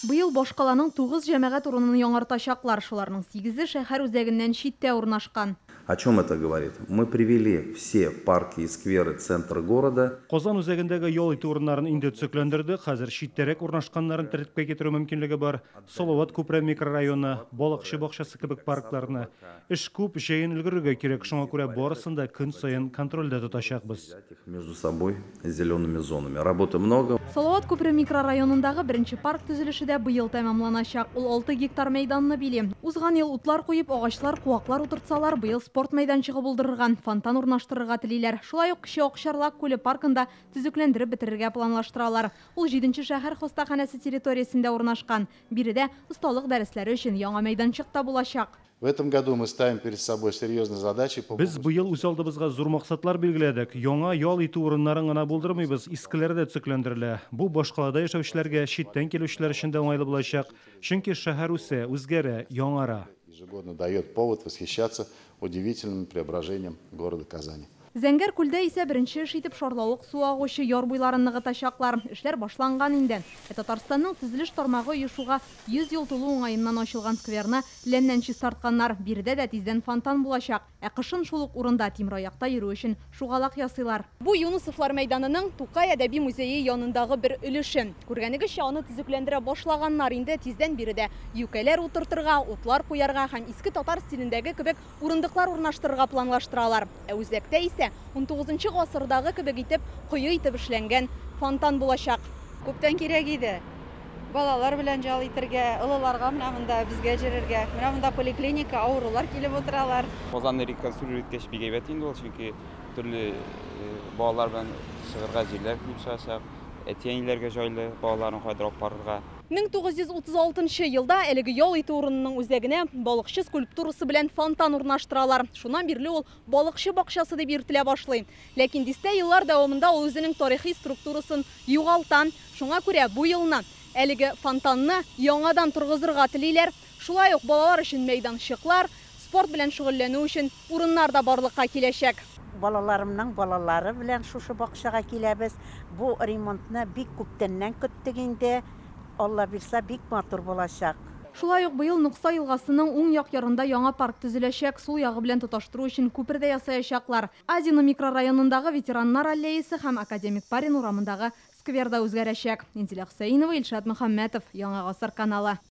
Быйыл Башкаланың 9 җәмәгать урынын яңартачаклар, шуларның 8-і шәһәр үзәгеннән читтә урнашкан. О чем это говорит? Мы привели все парки и скверы центра города. Казан үзәгендәге ял итү урыннарын инде төзекләндерде. Хәзер читтәрәк урнашканнарын тәртипкә китерү мөмкинлеге бар. Салават күпрә микрорайоны, Балыкчы бакчасы кебек паркларны. Эш күп, җәен өлгерергә кирәк. Шуңа күрә барысын да көн саен контрольдә тотачакбыз. Между собой зелеными зонами. Работы много. Салават күпрә микрорайонындагы беренче парк төзелеше дә быел тәмамланачак. Ул 6 гектар мәйданны били. Узган ел утлар куеп, агачлар, куаклар утыртсалар, быел спорт мәйданчыгы булдырырган, фонтан урнаштырырга телиләр. Шулай ук Кече Акчарлак күле паркында төзекләндереп бетерергә планлаштыралар. Ул 7-нче шәһәр хастаханәсе территориясендә урнашкан. Биредә осталык дәресләре өчен яңа мәйданчык та булачак. В этом году мы ставим перед собой серьезные задачи. Без быел үз алдыбызга зур максатлар билгеләдек. Яңа ял итү урыннарын гына булдырмыйбыз, искеләре дә төзекләндерелә. Бу Башкалада яшәүчеләргә, читтән килүчеләр өчен дә уңайлы булачак. Чөнки шәһәр үсә, үзгәрә, яңара. Ежегодно дает повод восхищаться удивительным преображением города Казани. Зәңгәр күлдә исә беренче эш итеп шарлавык су агучы яр буйларын ныгытачаклар. Эшләр башланган инде. Татарстанның төзелеш тармагы оешуга 100 ел тулу уңаеннан ачылган скверны ләннән чистартканнар. Биредә дә тиздән фонтан булачак. Ә кышын шул ук урында тимраякта йөрү өчен шугалак ясыйлар. Бу Юнусовлар мәйданының Тукай әдәби музее янындагы бер өлеше. Күргәнегезчә, аны төзекләндерә башлаганнар инде тиздән биредә юкәләр утыртырга, утлар куярга һәм иске татар стилендәге кебек урындыклар урнаштырырга планлаштыралар. Ә үзәктә исә 19-нчы гасырдагы кебек итеп кое итеп эшләнгән фонтан булачак. Күптән кирәк иде. Балалар белән жал итәргә, олыларга менә монда безгә җөрергә. Менә монда поликлиника, авырулар килеп утыралар. Казанны реконструировать иткәч бик әйбәт инде ул, чөнки төрле балалар белән чыгырга җирләр килеп чыгачак. Әтиәниләргә җайлы, балаларын кайдырып барырга. 1936 елда әлеге ял итү урынының үзәгенә балыкчы скульптурасы белән фонтан урнаштыралар. Шуннан бирле ул Балыкчы бакчасы дип йөртелә башлый. Ләкин дистә еллар дәвамында ул үзенең тарихи структурасын югалтан. Шуңа күрә бу елны әлеге фонтанны яңадан торгызырга телиләр. Шулай ук балалар өчен мәйданчыклар, спорт белән шөгыльләнү өчен урыннар да барлыкка киләчәк. Балаларымның балалары белән шушы бакчага киләбез. Бу ремонтны бик күптәннән көттек инде. Алла бирсә, бик матур булачак. Шулай ук быел Нукса елгасының уң як ярында яңа парк төзеләчәк, сул ягы белән тоташтыру өчен күпер дә ясаячаклар. Азина микрорайонындагы ветераннар аллеясы һәм Академик Парин урамындагы сквер да үзгәрәчәк. Инзилә Хөсәйнова, Илшат Мөхәммәтов, Яңа Гасыр каналы.